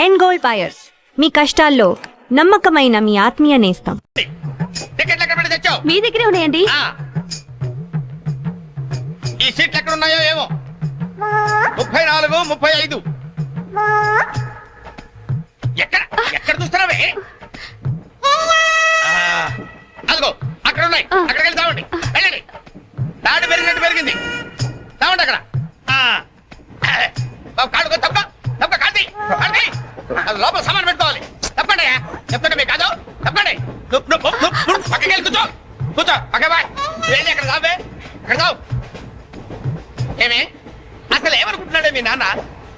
ఎన్ gold buyers, మీ కష్టాల్లో నమ్మకమైన మీ ఆత్మీయ నేస్తం. మీ దగ్గరే ఉన్నాయండి. ఈ సీట్లు ఎక్కడ ఉన్నాయో ఏమో. 34, 35. ఎక్కడ ఎక్కడ చూస్తున్నావే? అదిగో అక్కడ ఉన్నాయి. అక్కడికి వెళ్ళి తావండి. వెళ్ళండి. తాడు పెరిగినట్టు పెరిగింది. తావండి అక్కడ. కాళ్ళు తప్ప తప్ప కాదు లోపల సామాన్ పెట్టుకోవాలి. తప్పండి. చెప్తాండి మీకు కాదు. తప్పండి. పక్కకి వెళ్ళి కూర్చో. కూర్చో పక్క బాయ్. వెళ్ళి అక్కడ తావే. అక్కడ తావు. ఏమి అసలు ఏమనుకుంటున్నాడే మీ నాన్న?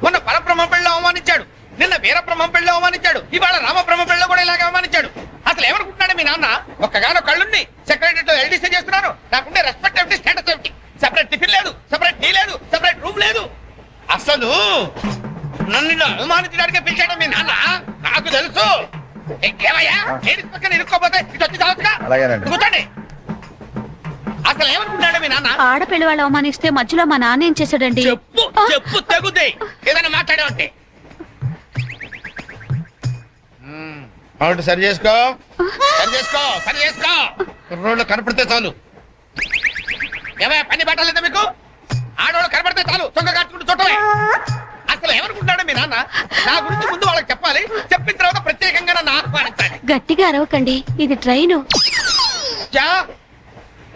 మొన్న పరబ్రహ్మ పెళ్ళి అవమానించాడు, నిన్న వీరబ్రహ్మ పెళ్ళి అవమానించాడు, ఇవాళ రామబ్రహ్మ పెళ్ళి కూడా ఇలాగే అవమానించాడు. అసలు ఏమనుకుంటున్నాడే మీ నాన్న? ఒక్కగానో కళ్ళుండి సెక్రటరీతో ఎల్డీసీ చేస్తున్నాను. నాకుండే రెస్పెక్ట్ ఏమిటి, స్టేటస్ ఏమిటి? సెపరేట్ టిఫిన్ లేదు, సెపరేట్ టీ లేదు, సెపరేట్ రూమ్ లేదు. అసలు నన్ను అవమానించడానికి పిలిచాడు మీ నాన్న. నాకు తెలుసు. ఏమయ్యా లేడీస్ పక్కన ఇరుక్కోపోతే ఇటు వచ్చి చావచ్చుగా. కూర్చోండి. అసలు ఏమనుకుంటాడు మీ నాన్న? ఆడపిల్ల వాళ్ళు అవమానిస్తే మధ్యలో మా నాన్న ఏం చేశాడండి? చెప్పు చెప్పు తెగుతాయి. ఏదైనా మాట్లాడావంటే అవును. సరి చేసుకో, సరి చేసుకో, సరి చేసుకో. రోడ్లు కనపడితే చాలు. ఏమయ్యా పని పట్టాలేదా మీకు? ఆడవాళ్ళు కనపడితే చాలు చొక్క కట్టుకుంటూ చుట్టమే. అసలు ఏమనుకుంటాడు మీ నాన్న? నా గురించి ముందు వాళ్ళకి చెప్పాలి, చెప్పిన తర్వాత ప్రత్యేకంగా నన్ను ఆహ్వానించాలి. గట్టిగా అరవకండి, ఇది ట్రైను.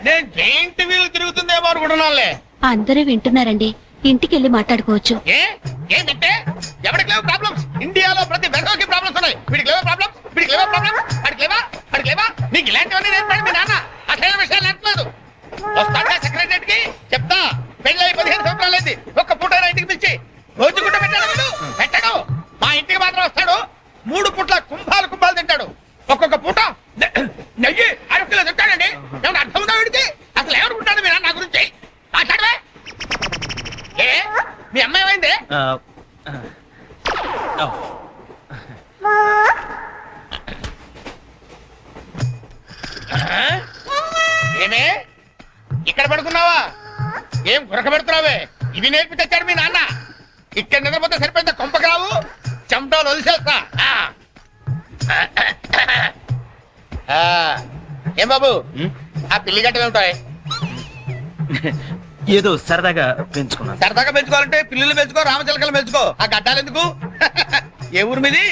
నేను జైంట్ వీలు తిరుగుతుందేమో అనుకుంటున్నానులే. అందరూ వింటున్నారండి, ఇంటికి వెళ్ళి మాట్లాడుకోవచ్చు. ఏంటంటే ఎవరికి లేవు ప్రాబ్లమ్స్? ఇండియాలో ప్రతి వెధవకి ప్రాబ్లమ్స్ ఉన్నాయి. వీడికి లేవా ప్రాబ్లమ్స్? వీడికి లేవా ప్రాబ్లమ్స్? వాడికి లేవా? వాడికి లేవా? నీకు ఇలాంటివన్నీ నేర్పండి మీ నాన్న. అసలు విషయాలు నేర్పలేదు. వస్తాడా సెక్రటరీ కి? చెప్తా. పెళ్ళి 15 సంవత్సరాలు అయింది. ఒక్క పూట ఇంటికి పిలిచి రోజు గుడ్డ పెట్టాడు. పెట్టాడు. మా ఇంటికి మాత్రం వస్తాడు. 3 పూట్ల కుంభాలు కుంభాలు తింటాడు. ఒక్కొక్క పూట నెయ్యి 6 కిలో తింటాడండి. ఏమన్నా అర్థం ఉందా వీడికి? అసలు ఏమనుకుంటాడు మీ నాన్న నా గురించి? మాట్లాడవే. ఏ మీ అమ్మాయి ఏమైంది? ఏమే ఇక్కడ పడుకున్నావా? ఏం గురక పెడుతున్నావే? ఇవి నేర్పి తెచ్చాడు మీ నాన్న. ఇక్కడ నిద్రపోతే సరిపోయిందా? కొంపకరావు చెమటలు వదిలేస్తా. ఏం బాబు ఆ పిల్లి గట్ట ఏమిటాయి? ఏదో సరదాగా పెంచుకున్నాను. సరదాగా పెంచుకోవాలంటే పిల్లులు పెంచుకో, రామచిలకలు పెంచుకో. ఆ గడ్డాలు ఎందుకు? ఏ ఊరు మీది?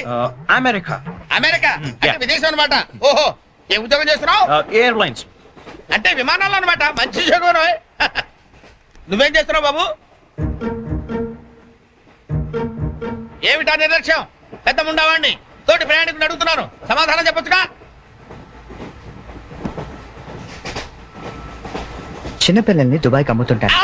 అమెరికా. అమెరికా అంటే విదేశం అనమాట. ఓహో, ఏ ఉద్యోగం చేస్తున్నావు? ఎయిర్లైన్స్ అంటే విమానాలు అనమాట. మంచి ఉద్యోగం. నువ్వేం చేస్తున్నావు బాబు? ఏమిటా నిర్లక్ష్యం? పెద్ద ఉండవాడిని తోటి ప్రయాణికుని అడుగుతున్నాను, సమాధానం చెప్పొచ్చుగా. చిన్నపిల్లల్ని దుబాయ్కి అమ్ముతుంటారు.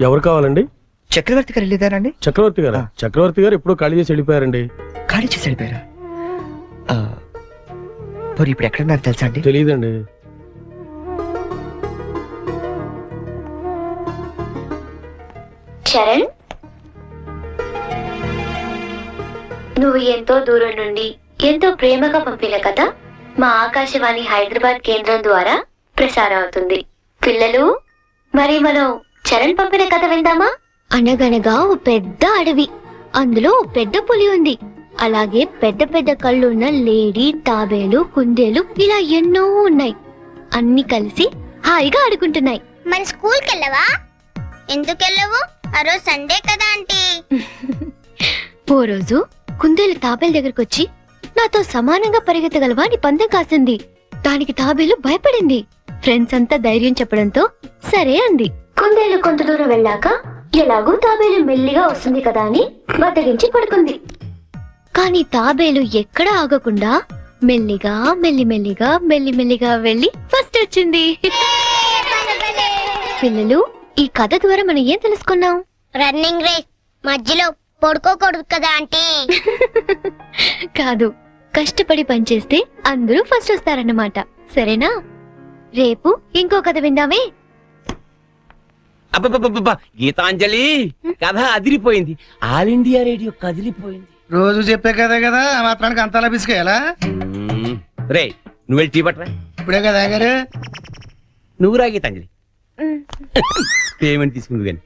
ఎవరు కావాలండి? చక్రవర్తి గారు వెళ్ళేదారండి? చక్రవర్తి గారు? చక్రవర్తి గారు ఎప్పుడో ఖాళీ చేసి వెళ్ళిపోయారండి. ఖాళీ చేసి వెళ్ళిపోయారా? మరి ఇప్పుడు ఎక్కడున్నారు తెలుసా అండి? తెలియదండి. చరణ్, నువ్వు ఎంతో దూరం నుండి ఎంతో ప్రేమగా పంపిన కథ మా ఆకాశవాణి హైదరాబాద్ కేంద్రం ద్వారా ప్రసారం అవుతుంది. పిల్లలు, మరి మనం చరణ్ పంపిన కథ విందామా? అనగనగా ఓ పెద్ద అడవి, అందులో ఓ పెద్ద పులి ఉంది. అలాగే పెద్ద పెద్ద కళ్ళున్న లేడీ, తాబేలు, కుందేలు ఇలా ఎన్నో ఉన్నాయి. అన్ని కలిసి హాయిగా ఆడుకుంటున్నాయి. మన స్కూల్ కెళ్ళవా? ఎందుకెళ్ళవు? ఆ రోజు సండే కదా ఆంటీ. ఓ రోజు కుందేలు తాబేలు దగ్గరకు వచ్చి నాతో సమానంగా పరిగెత్తగలవా అని పందెం కాసింది. దానికి తాబేలు భయపడింది. ఫ్రెండ్స్ అంతా ధైర్యం చెప్పడంతో సరే అంది. కుందేలు కొంత దూరం వెళ్ళాక ఎలాగూ తాబేలు మెల్లిగా వస్తుంది కదా అని బద్దగించి పడుకుంది. కానీ తాబేలు ఎక్కడా ఆగకుండా మెల్లిగా మెల్లిమెల్లిగా మెల్లిమెల్లిగా వెళ్ళి ఫస్ట్ వచ్చింది. పిల్లలు, ఈ కథ ద్వారా మనం ఏం తెలుసుకున్నాం? రన్నింగ్ రేస్ మధ్యలో పడుకోకూడదు కదా ఆంటీ. కాదు, కష్టపడి పనిచేస్తే అందరూ ఫస్ట్ వస్తారన్నమాట. సరేనా? రేపు ఇంకో కథ విందామే. అబ్బబ్బబ్బబ్బా, గీతాంజలి కథ అదిరిపోయింది. ఆల్ ఇండియా రేడియో కదిలిపోయింది. రోజు చెప్పే కదే కదా, ఆ మాత్రానికి అంతలా పిసికేయాలా? రే నువ్వు వెళ్ళి టీ పట్టరా. ఇప్పుడే కదా గారు. నువ్వు రా గీతాంజలి. పేమెంట్ తీసుకుంది కానీ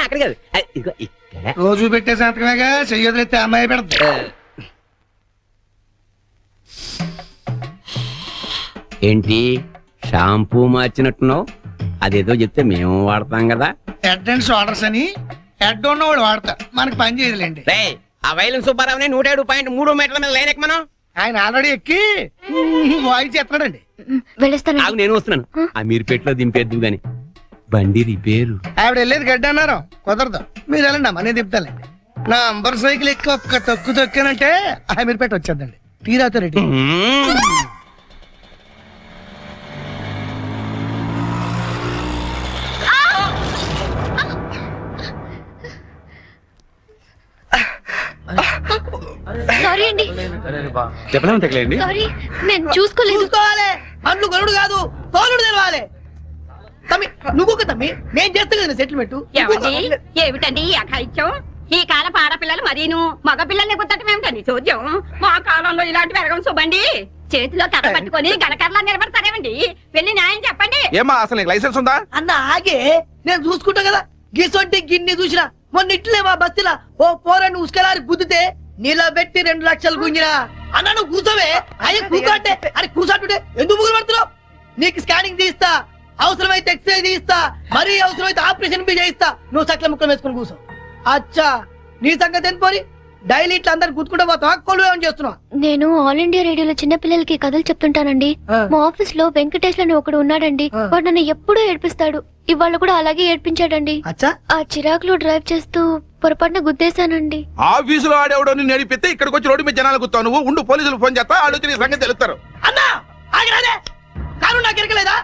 అక్కడ కాదు, ఇదిగో ఇక్కడ. రోజు పెట్టే సంతకమేగా, చెయ్యొదిలేస్తే అమ్మాయి పెడతా. ఏంటి షాంపూ మార్చినట్టున్నావు? అదేదో చెప్తే మేము వాడతాం కదా. హెడ్ అండ్ షోల్డర్స్ అని హెడ్ ఉన్నవాడు వాడతా, మనకి పని చేయదులేండి. రే ఆ వైలం సుబ్బారావుని 107.3 మీటర్ల మీద లైన్ ఎక్కమను. ఆయన ఆల్రెడీ ఎక్కి వాయిస్ ఎత్తడాడండి. వెళ్ళొస్తాను. ఆగు, నేను వస్తున్నాను. ఆ మీరు పెట్లో దింపేద్దు గాని బండి రిపేరు. ఆవిడ వెళ్ళేది గడ్డి అన్నారు, కుదరదు. మీరు వెళ్ళండి అమ్మా, నేను తిప్పుతానండి. నా అంబర్ సైకిల్ ఎక్కి ఒక్క తొక్కు తొక్కానంటే ఆ మీరు పెట్టి వచ్చేద్దండి. తీరాతో రెడ్డి. సారీ అండి, చెప్పలేము తగ్గలేండి. సారీ, నేను చూసుకోలేదు. చూసుకోవాలి, అన్ను గరుడు కాదు, తోలుడు తెలవాలి. తమ్మి నువ్వు ఒక తమ్మి, నేను చేస్తా కదా సెటిల్మెంట్. ఏమిటండి ఈ అఘాయిత్యం? ఈ కాలపు ఆడపిల్లలు మరీను మగ పిల్లల్ని గుర్తటం ఏమిటండి చూద్దాం. మా కాలంలో ఇలాంటి వెరగం చూబండి. చేతిలో కర్ర పట్టుకొని గణకర్లా నిలబడతారేమండి? వెళ్ళి న్యాయం చెప్పండి. ఏమా అసలు లైసెన్స్ ఉందా? అన్న ఆగే, నేను చూసుకుంటా కదా. గిసొంటి గిన్ని చూసినా మొన్న ఇట్లే మా బస్తీలా ఓ పోరని ఉసుకలారి గుద్దితే నిలబెట్టి 2 లక్షలు గుంజినా. అన్న నువ్వు కూర్చోవే. అయ్యే కూర్చోంటే అరే కూర్చోంటుంటే ఎందుకు ముగ్గురు పడుతున్నావు? నీకు స్కానింగ్ తీస్తా, అవసరమైతే ఎక్స్రే తీస్తా, మరీ అవసరమైతే ఆపరేషన్ బి చేయిస్తా. నువ్వు సకల ముక్కలు వేసుకుని కూర్చో. అచ్చా, నీ సంగతి ఎంత పోరి? డైలీ ఇట్లా అందరు గుర్తుకుంటా పోతావా? కొలు ఏమని చేస్తున్నావు? నేను ఆల్ ఇండియా రేడియోలో చిన్న పిల్లలకి కథలు చెప్తుంటానండి. మా ఆఫీస్ లో వెంకటేష్ అని ఒకడు ఉన్నాడండి. వాడు నన్ను ఎప్పుడూ ఏడ్పిస్తాడు. ఇవాళ కూడా అలాగే ఏడ్పించాడండి. అచ్చా, ఆ చిరాకులో డ్రైవ్ చేస్తూ పొరపాటున గుద్దేశానండి. ఆఫీసులో ఆడేవాడు నడిపితే ఇక్కడికి వచ్చి రోడ్డు మీద జనాలు గుర్తావు. నువ్వు ఉండు, పోలీసులు ఫోన్ చేస్తా, ఆడొచ్చి నీ సంగతి తెలుస్తారు. అన్నా ఆగిరాదే, కాను నాకు ఎరకలేదా?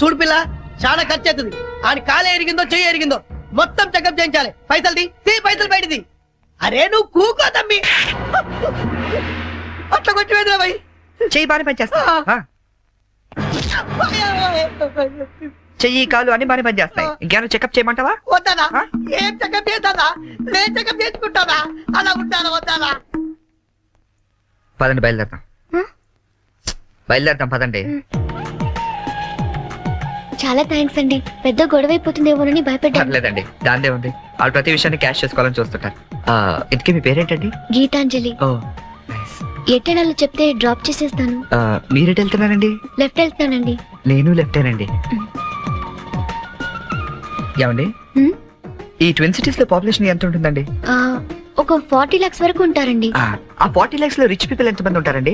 చూడు పిల్ల, చాలా ఖర్చు అవుతుంది. ఆయన కాలే ఎరిగిందో చెయ్యి ఎరిగిందో మొత్తం చెకప్ చేయించాలి. పైసలు తీ పైసలు బయటది. అరే నువ్వు కూకో తమ్మి, అట్లా కొట్టివేదిరా భయ్. చెయ్యి బాగానే పనిచేస్తా. చెయ్యి కాలు అన్ని బాగానే పనిచేస్తాయి. ఇంకేమైనా చెకప్ చేయమంటావా? వద్దానా? ఏం చెకప్ చేస్తానా? నేను చెకప్ చేసుకుంటానా? అలా ఉంటానా వద్దానా? పదండి, బయలుదేరదాం. బయలుదేరదాం పదండి. చాలా థ్యాంక్స్ అండి. పెద్ద గొడవ అయిపోతుందేమోనని భయపడ్డాను. పర్లేదండి, దాందే ఉంది. వాళ్ళు ప్రతి విషయాన్ని క్యాష్ చేసుకోవాలని చూస్తుంటారు. ఇంతకీ మీ పేరేంటండి? గీతాంజలి. ఓ, ఎట్టెనాలో చెప్తే డ్రాప్ చేసేస్తాను. మీరెటు వెళ్తున్నారండి? లెఫ్ట్ వెళ్తానండి. నేను లెఫ్టేనండి. ఏమండి, ఈ ట్విన్ సిటీస్ లో పాపులేషన్ ఎంత ఉంటుందండి? ఒక 40 lakhs వరకు ఉంటారండి. ఆ 40 lakhs లో రిచ్ పీపుల్ ఎంత మంది ఉంటారండి?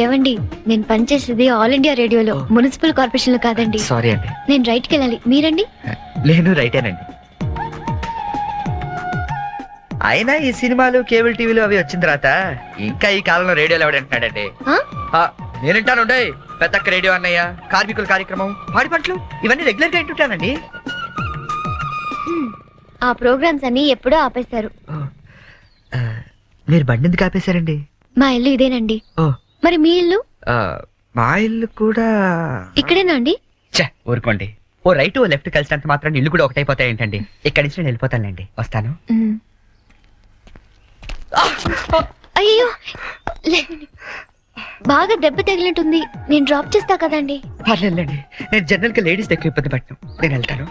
ఏవండి, నేను పనిచేసేది ఆల్ ఇండియా రేడియోలో, మున్సిపల్ కార్పొరేషన్ లో కాదండి. సారీ అండి. నేను రైట్కి వెళ్ళాలి. మీరండి? నేను రైటేనండి. అయినా ఈ సినిమాలు కేబుల్ టీవీలు అవి వచ్చిన తర్వాత ఇంకా ఈ కాలంలో రేడియోలు ఎవడంటున్నాడండి? నేనంటాను, పెద్దక్క రేడియో అన్నయ్య, కార్మికుల కార్యక్రమం, పాడి పంటలు, ఇవన్నీ రెగ్యులర్ గా వింటుంటానండి. ఆ ప్రోగ్రామ్స్ అన్ని ఎప్పుడో ఆపేశారు. మీరు బండి ఎందుకు ఆపేశారండి? మా ఇల్లు ఇదేనండి. ఓ, మరి మీ ఇల్లు? మా ఇల్లు కూడా ఇక్కడేనా అండి? ఊరుకోండి. ఓ రైట్ ఓ లెఫ్ట్ కలిసినంత మాత్రం ఇల్లు కూడా ఒకటైపోతాయి ఏంటండి? ఇక్కడి నుంచి నేను వెళ్ళిపోతానండి. వస్తాను. అయ్యో, బాగా దెబ్బ తగిలినట్టుంది. నేను డ్రాప్ చేస్తా కదండి. పర్లేదండి, నేను జనరల్ గా లేడీస్ ఎక్కువ ఇబ్బంది పడతాను. నేను వెళ్తాను.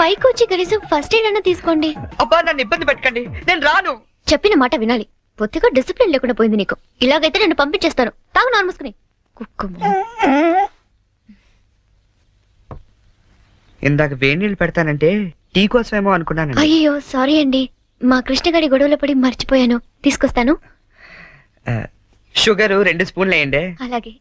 పైకి వచ్చి కనీసం ఫస్ట్ ఎయిడ్ అన్న తీసుకోండి. అబ్బా, నన్ను ఇబ్బంది పెట్టకండి, నేను రాను. చెప్పిన మాట వినాలి. పొత్తిగా డిసిప్లిన్ లేకుండా పోయింది నీకు. ఇలాగైతే నన్ను పంపించేస్తాను. తాగు నాన్న మూసుకుని. ఇందాక వేడి నీళ్ళు పెడతానంటే టీ కోసమేమో అనుకున్నాను. అయ్యో సారీ అండి, మా కృష్ణగాడి గొడవలో పడి మర్చిపోయాను. తీసుకొస్తాను. షుగర్ 2 స్పూన్లు వేయండి. అలాగే.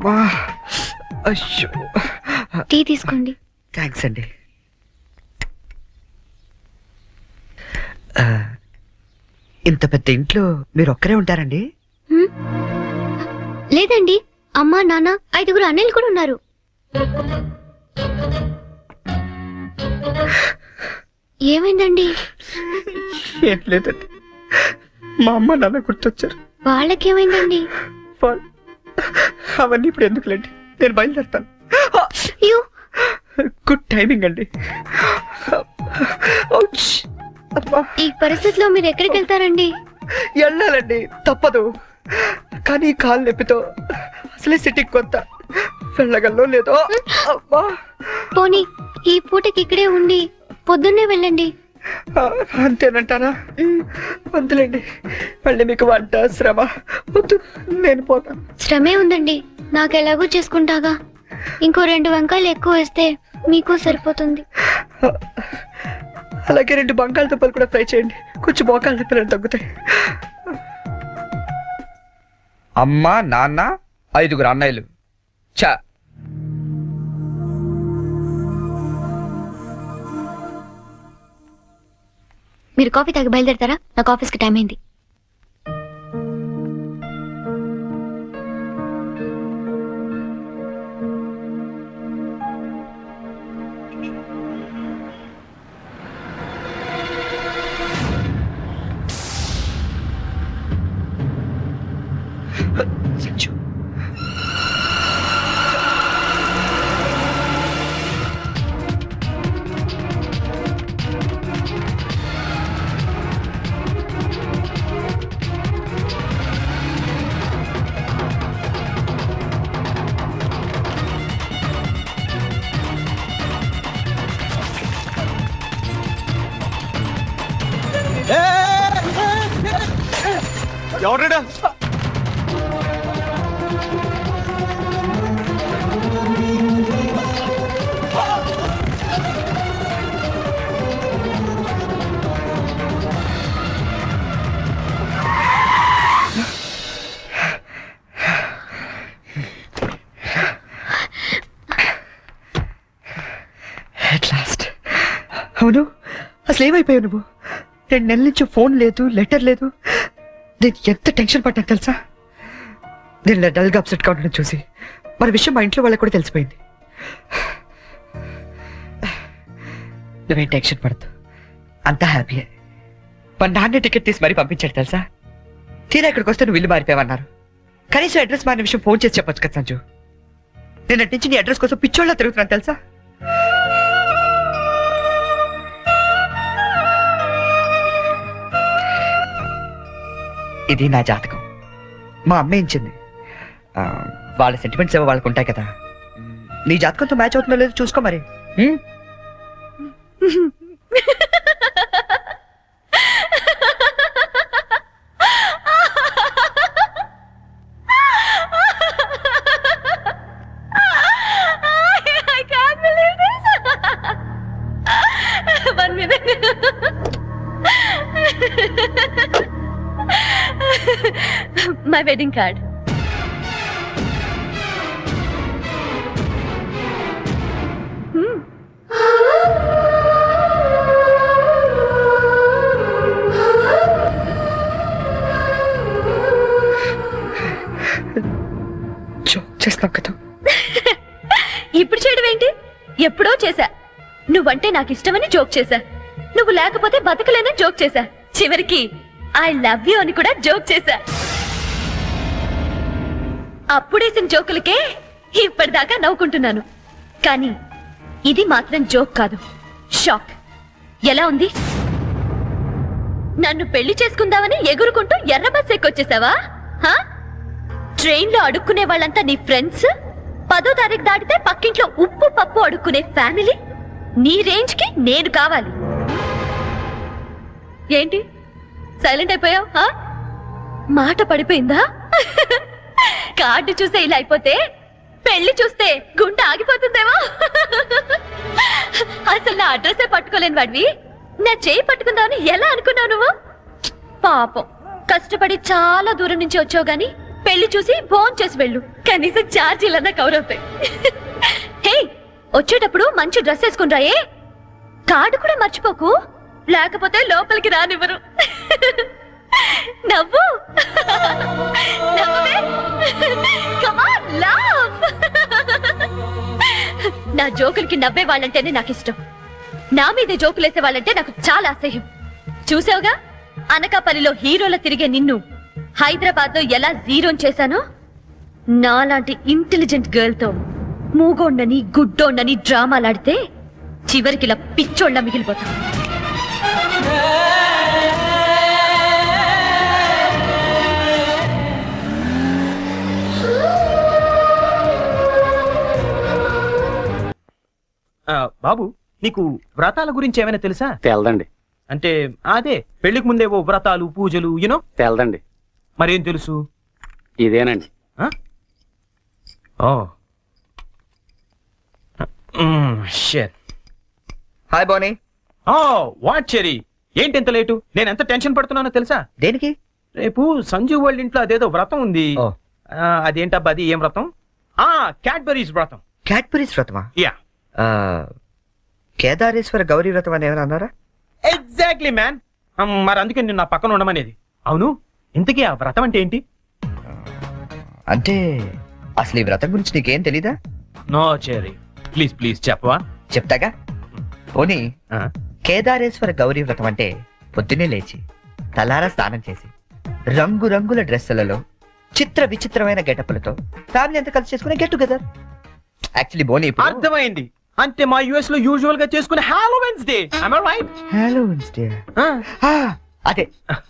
అమ్మా అయ్యో టీ తీసుకోండి. థ్యాంక్స్ అండి. ఇంత పెద్ద ఇంట్లో మీరు ఒక్కరే ఉంటారండి? లేదండి, అమ్మా నాన్న 5 అన్నయ్యలు కూడా ఉన్నారు. ఏమైందండి? ఏం లేదండి, మా అమ్మ నాన్న గుర్తొచ్చారు. వాళ్ళకేమైందండి? అవన్నీ ఇప్పుడు ఎందుకులేండి, నేను బయలుదేరుతాను. అయ్యో, గుడ్ టైమింగ్ అండి. ఈ పరిస్థితిలో మీరు ఎక్కడికి వెళ్తారండి? వెళ్ళాలండి, తప్పదు. కానీ కాలు నొప్పితో అసలే సిటీకి కొంత వెళ్ళగల్లో లేదో. పోనీ ఈ పూటకి ఇక్కడే ఉండి పొద్దున్నే వెళ్ళండి. అంతేనంటారా? వద్దులేండి, మళ్ళీ మీకు వంట శ్రమ వద్దు, నేను పోతాను. శ్రమే ఉందండి, నాకు ఎలాగో చేసుకుంటాగా. ఇంకో 2 వంకాయలు ఎక్కువ వేస్తే మీకు సరిపోతుంది. అలాగే 2 బంగాళదుంపలు కూడా ఫ్రై చేయండి, కొంచెం మోకాళ్ళ నొప్పులు తగ్గుతాయి. అమ్మ నాన్న 5 అన్నయ్యలు. చా మీరు కాఫీ తాగి బయలుదేరతారా? నాకు ఆఫీస్కి టైం అయింది. ఎవరైనా అవును, అసలు ఏమైపోయావు నువ్వు? 2 నెలల నుంచి ఫోన్ లేదు, లెటర్ లేదు. నేను ఎంత టెన్షన్ పడ్డాను తెలుసా? నేను డల్గా అప్సెట్ గా ఉండడం చూసి మన విషయం మా ఇంట్లో వాళ్ళకి కూడా తెలిసిపోయింది. నువ్వేం టెన్షన్ పడదు, అంతా హ్యాపీయే. మా నాన్న టికెట్ తీసి మరీ పంపించాడు తెలుసా? తీరా ఇక్కడికి వస్తే నువ్వు ఇల్లు మారిపోయావన్నారు. కనీసం అడ్రస్ మారిన విషయం ఫోన్ చేసి చెప్పొచ్చు కదా సంజు. నేను అటు నుంచి నీ అడ్రస్ కోసం పిచ్చోళ్ళ తిరుగుతున్నాను తెలుసా? ఇది నా జాతకం, మా అమ్మ ఇచ్చింది. వాళ్ళ సెంటిమెంట్స్ ఏవో వాళ్ళకు ఉంటాయి కదా. నీ జాతకంతో మ్యాచ్ అవుతుందో లేదో చూసుకో మరి. My wedding card. చేస్తావు కదా? ఇప్పుడు చేయడం ఏంటి? ఎప్పుడో చేశా. నువ్వంటే నాకు ఇష్టమని జోక్ చేశా. నువ్వు లేకపోతే బతకలేనని జోక్ చేశా. చివరికి ఐ లవ్ యూ అని కూడా జోక్ చేశా. అప్పుడేసిన జోకులకే ఇప్పటిదాకా నవ్వుకుంటున్నాను. కానీ ఇది మాత్రం జోక్ కాదు, షాక్. ఎలా ఉంది? నన్ను పెళ్లి చేసుకుందామని ఎగురుకుంటూ ఎర్ర బస్ ఎక్కొచ్చేసావా? ట్రైన్ లో అడుక్కునే వాళ్ళంతా నీ ఫ్రెండ్స్, 10వ తారీఖు దాటితే పక్కింట్లో ఉప్పు పప్పు అడుక్కునే ఫ్యామిలీ. నీ రేంజ్ కి నేను కావాలి. ఏంటి సైలెంట్ అయిపోయావు? మాట పడిపోయిందా? కార్డు చూసే ఇలా అయిపోతే పెళ్లి చూస్తే గుండె ఆగిపోతుందేమో. అసలు నా అడ్రస్సే పట్టుకోలేని వాడివి నా చేయి పట్టుకుందామని ఎలా అనుకున్నావు నువ్వు? పాపం, కష్టపడి చాలా దూరం నుంచి వచ్చావు గాని పెళ్లి చూసి ఫోన్ చేసి వెళ్ళు, కనీసం ఛార్జీలన్నా కవర్ అవుతాయి. హే, వచ్చేటప్పుడు మంచి డ్రెస్ వేసుకుని రాయే, కార్డు కూడా మర్చిపోకు, లేకపోతే లోపలికి రానివ్వరు. నవ్వు, నవ్వే. Come on, laugh. నా జోకులకి నవ్వే వాళ్ళంటేనే నాకు ఇష్టం. నా మీదే జోకులేసే వాళ్ళంటే నాకు చాలా అసహ్యం. చూసావుగా, అనకాపల్లిలో హీరోల తిరిగే నిన్ను హైదరాబాద్ లో ఎలా జీరో చేశానో, నాలాంటి ఇంటెలిజెంట్ గర్ల్ తో మూగోండని గుడ్డోండని డ్రామాలాడితే చివరికి ఇలా పిచ్చోళ్ళ మిగిలిపోతాం. బాబు, నీకు వ్రతాల గురించి ఏమైనా తెలుసా? తెలదండి. అంటే అదే పెళ్లికి ముందేవో వ్రతాలు పూజలు యూనో. తెలదండి. మరేం తెలుసు? ఇదేనండి. హాయ్ బోనీ. వాట్ చెరీ, ఏంటి ఎంత లేటు? నేను ఎంత టెన్షన్ పడుతున్నానో తెలుసా? దేనికి? రేపు సంజీవ్ వాళ్ళ ఇంట్లో అదేదో వ్రతం ఉంది. అదేంటబ్బా, అది ఏం వ్రతం? క్యాడ్బరీస్ వ్రతం. క్యాడ్బరీస్ వ్రతమా? యా. కేదారేశ్వర గౌరీ వ్రతం అని ఏమైనా అన్నారా? Exactly man. మరి అందుకే నేను నా పక్కన ఉండమనేది. అవును, ఇంతకీ ఆ వ్రతం అంటే ఏంటి? అంటే అసలు ఈ వ్రతం గురించి నీకేం తెలీదా? నో చెరీ, ప్లీజ్ ప్లీజ్ చెప్పవా? చెప్తాగా. పోనీ, కేదారేశ్వర గౌరీ వ్రతం అంటే పొద్దున్నే లేచి తలారా స్నానం చేసి రంగురంగుల డ్రెస్సులలో చిత్ర విచిత్రమైన గెటప్పులతో ఫ్యామిలీ అంతా కలిసి చేసుకునే గెట్ టుగెదర్. యాక్చువల్లీ బోనీ, అర్థమైంది. అంటే మా యుఎస్ లో యూజువల్ గా చేసుకునే Halloweens day. am I right? Halloweens day. అదే,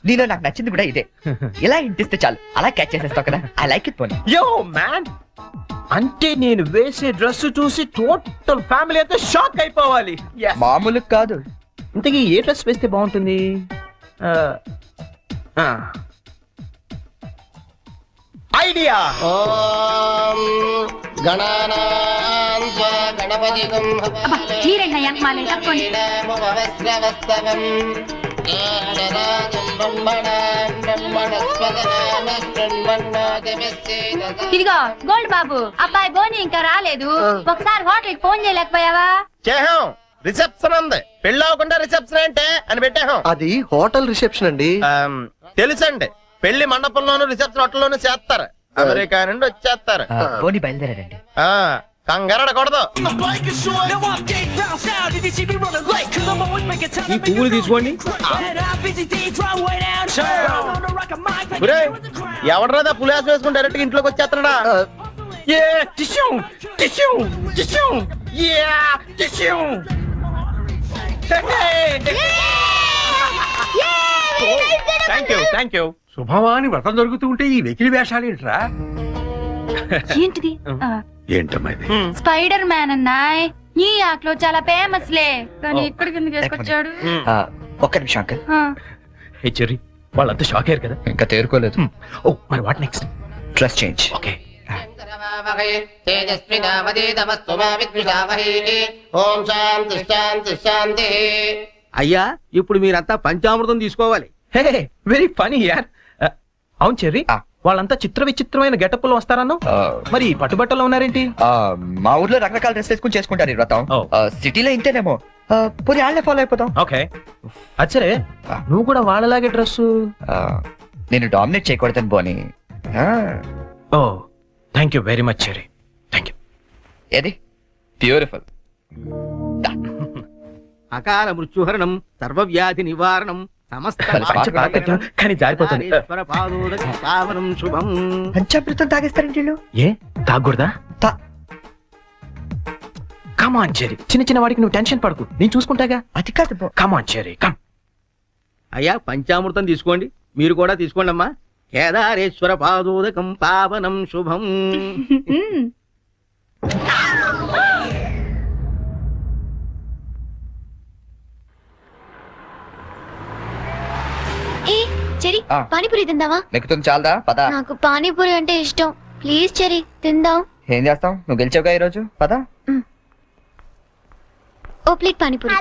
నీలో నాకు నచ్చింది కూడా ఇదే. ఇలా ఇంటిస్తే చాలు, అలా క్యాచ్ చేసేస్తావు కదా. ఐ లైక్ ఇట్ పోనీ. యో మ్యాన్, అంటే నేను వేసే డ్రెస్ చూసి టోటల్ ఫ్యామిలీ అంతా షాక్ అయిపోవాలి. మామూలు కాదు. ఇంతకీ ఏ డ్రెస్ వేస్తే బాగుంటుంది? ఐడియా. ఇదిగో గోల్డ్ బాబు, అబ్బాయి బోని ఇంకా రాలేదు. ఒకసారి హోటల్ కి ఫోన్ చేయలేకపోయావా? చేహాం, రిసెప్షన్ ఉంది. పెళ్ళి అవ్వకుండా రిసెప్షన్ అంటే అని పెట్టాం. అది హోటల్ రిసెప్షన్ అండి. తెలుసండి, పెళ్లి మండపంలోను రిసెప్షన్ హోటల్లోనూ చేస్తారు. అమెరికా నుండి వచ్చేస్తారు. పోనీ బయలుదేరాడండి. కంగారడకూడదు. ఈ పువ్వులు తీసుకోండి. ఎవడరాదా పులిహాస్ వేసుకుని డైరెక్ట్ గా ఇంట్లోకి వచ్చేస్తాడా? Thank you. శుభవాని వ్రతం జరుగుతూ ఉంటే ఈ వెకిలి వేషాలు ఏంట్రా? ఏంటిది? ఏంటమ్మా ఇది? స్పైడర్ మ్యాన్ అన్నాయ్. ఈ ఆటలో చాలా ఫేమస్ లే, కానీ ఇక్కడికి ఎందుకు వేసుకొచ్చాడు? ఒక్క నిమిషం అంకల్. హే చెర్రీ, వాళ్ళంతా షాక్ అయ్యారు కదా? ఇంకా తేరుకోలేదు. ఓ మరి what next? Dress change. Okay. అయ్యా, ఇప్పుడు మీరంతా పంచామృతం తీసుకోవాలి. హే, వెరీ ఫనీ యార్. అవును చెర్రీ, వాళ్ళంతా చిత్ర విచిత్రమైన గెటప్లో వస్తారన్నా? మరి పట్టుబట్టలో ఉన్నారేంటి? మా ఊర్లో రకరకాల డ్రెస్ వేసుకుని చేసుకుంటారు ఈ వ్రతం. సిటీలో ఇంతేనేమో. పోనీ వాళ్ళే ఫాలో అయిపోతాం. ఓకే, అచ్చరే నువ్వు కూడా వాళ్ళలాగే డ్రెస్. నేను డామినేట్ చేయకూడదని Bonnie. Oh, thank you very much Cherry, thank you. ఏది బ్యూటిఫుల్. అకాల మృత్యుహరణం, సర్వవ్యాధి నివారణం, కానీ జారిపోతుంది. శుభం. పంచామృతం తాగేస్తారండి. ఏ తాగకూడదా? కమాన్ చెర్రీ, చిన్న చిన్న వాడికి నువ్వు టెన్షన్ పడకు, నేను చూసుకుంటాగా. అది కాదు. కమాన్ చెర్రీ, కమ్. అయ్యా, పంచామృతం తీసుకోండి. మీరు కూడా తీసుకోండి అమ్మా. కేదారేశ్వర పాదోదకం పావనం శుభం. చెరి, పానీపూరి తిందావా? నెక్కుతుంది చాలదా? పద. నాకు పానీపూరి అంటే ఇష్టం. ప్లీజ్ చెరి, తిందాం. ఏం చేస్తాం, నువ్వు గెలిచావుగా ఈరోజు. పద. ఓ ప్లేట్ పానీపూరి.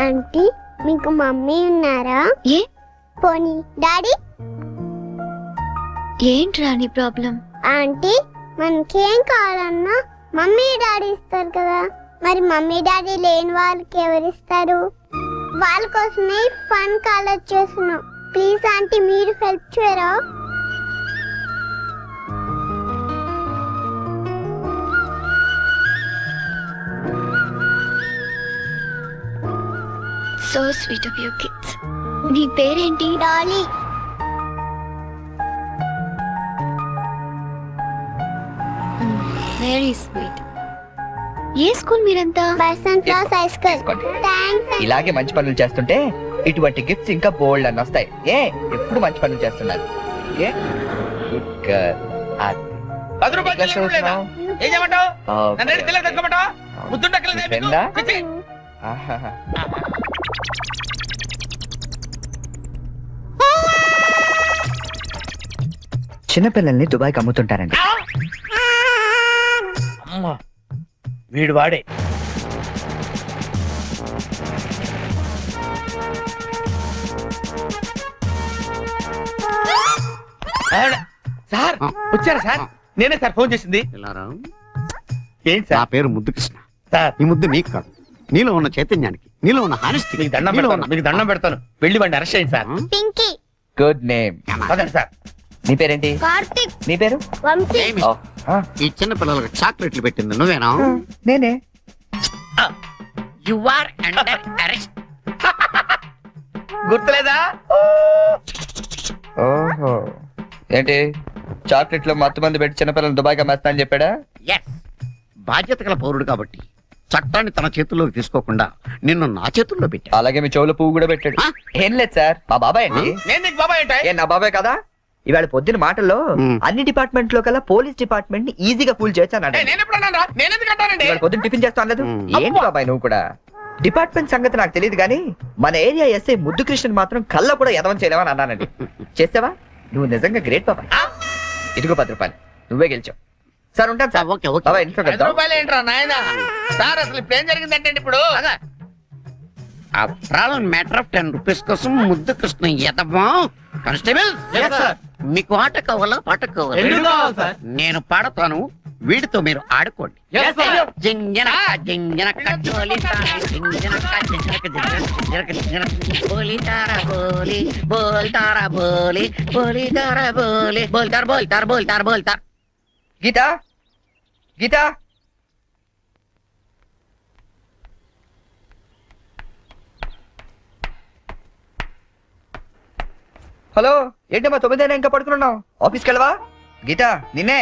ఆంటీ మీకు మమ్మీ ఉన్నారా? ఏ పోనీ డాడీ? ఏంట్రా నీ ప్రాబ్లం? ఆంటీ, మనకేం కావాలన్నా మమ్మీ డాడీ ఇస్తారు కదా, మరి మమ్మీ డాడీ లేని వాళ్ళకి ఎవరిస్తారు? వాళ్ళ కోసమే ఫన్ కాలేజ్ చేస్తున్నాం. ప్లీజ్ ఆంటీ, మీరు హెల్ప్ చేయరా? So sweet of you kids. నీ పేరేంటి? డాలీ. Very sweet. ఏ స్కూల్ మీరంతా? Basant class high school. Thanks. ఇలాగే మంచి పనులు చేస్తుంటే ఇటువంటి గిఫ్ట్స్ ఇంకా బోల్డ్ అని వస్తాయి. ఎప్పుడు మంచి పనులు చేస్తున్నారు. Good girl. 10 రూపాయలు చెల్లింపు లేదా? ఏం చేయమంటావు? నన్ను ఏడు తెల్లగా తెచ్చుకోమంటావా? ముద్దుండక్కలేదా మీకు? పిచ్చి. చిన్నపిల్లల్ని దుబాయ్కి అమ్ముతుంటారండి. అమ్మా, వీడు వాడే. సార్ వచ్చారా సార్? నేనే సార్ ఫోన్ చేసింది. ఏంటి సార్? నా పేరు ముద్దు కృష్ణ సార్. ఈ ముద్దు నీకు కాదు, నీలో ఉన్న చైతన్యానికి, నీలో ఉన్న హానెస్టీ. మీకు దండం పెడతాను. వెళ్ళి వాడిని అరెస్ట్ అయ్యింది సార్. పింకీ. Good name. అదండి సార్. నీ పేరేంటి? కార్తిక్. నీ పేరు? వంశీ. ఈ చిన్న పిల్లలకు చాక్లెట్లు పెట్టింది నువ్వేనా? నేనే. You are under arrest. గుర్తులేదా? ఓహో, ఏంటి చాక్లెట్ లో మత్తు మంది పెట్టి చిన్నపిల్లలు దుబాయ్కి అమ్మేస్తా అని చెప్పాడా? ఎస్, బాధ్యత గల పౌరుడు కాబట్టి చట్టాన్ని తన చేతుల్లోకి తీసుకోకుండా నిన్ను నా చేతుల్లో పెట్టా. అలాగే మీ చెవులో పువ్వు కూడా పెట్టాడు. ఏం లేదు సార్, మా బాబాయ్ అండి. నేను నీకు బాబాయ్ ఏంటి? ఏ, నా బాబాయ్ కదా. ఇవాళ పొద్దున మాటల్లో అన్ని డిపార్ట్మెంట్ లో కల్లా పోలీస్ డిపార్ట్మెంట్ ని ఈజీగా ఫూల్ చేశాను. నేను ఎప్పుడు అన్నాను రా? నేను ఎందుకు అంటానండి? ఇవాళ పొద్దున టిఫిన్ చేస్తాను లేదు. ఏంటి బాబాయ్ నువ్వు కూడా? డిపార్ట్మెంట్ సంగతి నాకు తెలియదు కానీ మన ఏరియా ఎస్ఐ ముద్దు కృష్ణ మాత్రం కళ్ళ కూడా ఎదవం చేయలేమని అన్నానండి. చేసావా? నువ్వు నిజంగా గ్రేట్ బాబాయ్. ఇదిగో 10 రూపాయలు, నువ్వే గెలిచావు. సార్ ఉంటాను సార్. Okay okay. బాబాయ్ ఇంట్లో 10 రూపాయలు ఏంట్రా నాయనా? సార్ అసలు ఇప్పుడు ఏం జరిగిందంటే ఇప్పుడు ఆ ప్రాబ్లం మ్యాటర్ ఆఫ్ 10 రూపీస్ కోసం ముద్దు కృష్ణ ఎదవా. కానిస్టేబుల్, మీకు ఆట కావాలా పాట కావాలా? నేను పాడతాను, వీడితో మీరు ఆడుకోండి. జింజనక జింజనక జోలితార, జింజనక జింజనక జింజనక జింజనక బోలితార బోలి బోల్తార బోలి బోలితార బోలి బోల్తార బోల్తార బోల్తార బోల్తార. గీత, గీత, హలో. ఏంటమ్మా 9 ఇంకా పడుకున్నావు? ఆఫీస్కి వెళ్ళవా? గీత, నిన్నే.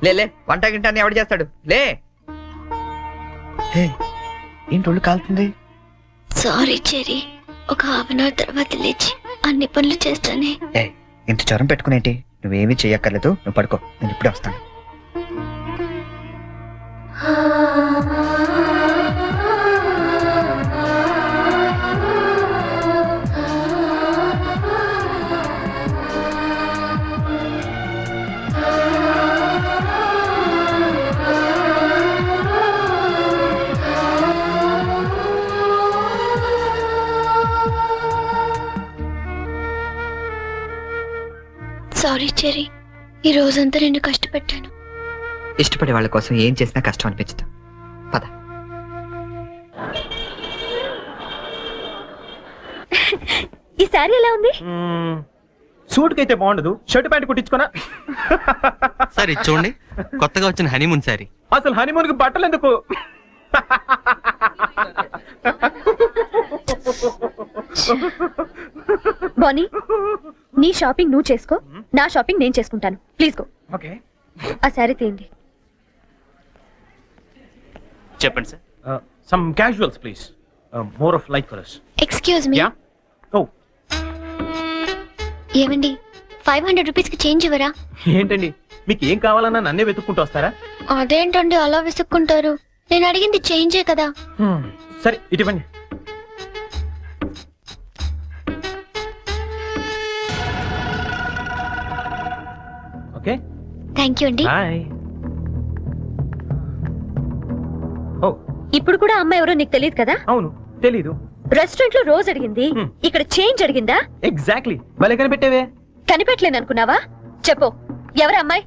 లే, వంట గింట అని ఎవడు చేస్తాడు? లే. ఏంటి ఒళ్ళు కాలుతుంది? సారీ చెరీ, ఒక హాఫ్ అన్ అవర్ తర్వాత లేచి అన్ని పనులు చేస్తానే. ఇంత జ్వరం పెట్టుకునేంటి? నువ్వేమీ చెయ్యక్కర్లేదు, నువ్వు పడుకో, నేను ఇప్పుడే వస్తాను. సారీ చెరీ, ఈ రోజంతా నిన్ను కష్టపెట్టాను. ఇష్టపడే వాళ్ళ కోసం ఏం చేసినా కష్టం అనిపించదు. పద. ఈ సారీ ఎలా ఉంది? సూట్ కైతే బాగుండదు, షర్ట్ ప్యాంట్ కుట్టించుకోనా? సార్ ఇది చూడండి, కొత్తగా వచ్చిన హనీమూన్ సారీ. అసలు హనీమూన్ కి బట్టలు ఎందుకు? బానీ, నీ షాపింగ్ నువ్వు చేసుకో, నా షాపింగ్ నేను చేసుకుంటాను. Please go. ఓకే. ఆ సారీ తీయండి. చెప్పండి sir. Some casuals please, more of like for us. Excuse me. Yeah. Oh, ఏమండి 500 రూపీస్ కి చేంజ్ ఇవ్వరా? ఏంటండి మీకు ఏం కావాలన్నా నన్నే వెతుక్కుంటూ వస్తారా? అదేంటండి అలా విసుక్కుంటారు? నేను అడిగింది చేంజే కదా. సరే ఇటువంటి. ఓకే, థ్యాంక్ యూ అండి. బాయ్. ఓ, ఇప్పుడు కూడా అమ్మాయి ఎవరో నీకు తెలియదు కదా? అవును తెలీదు. రెస్టారెంట్ లో రోజు అడిగింది ఇక్కడ చేంజ్ అడిగిందా? ఎగ్జాక్ట్లీ. భలే కనిపెట్టేవే. కనిపెట్టలేను అనుకున్నావా? చెప్పు, ఎవరు అమ్మాయి?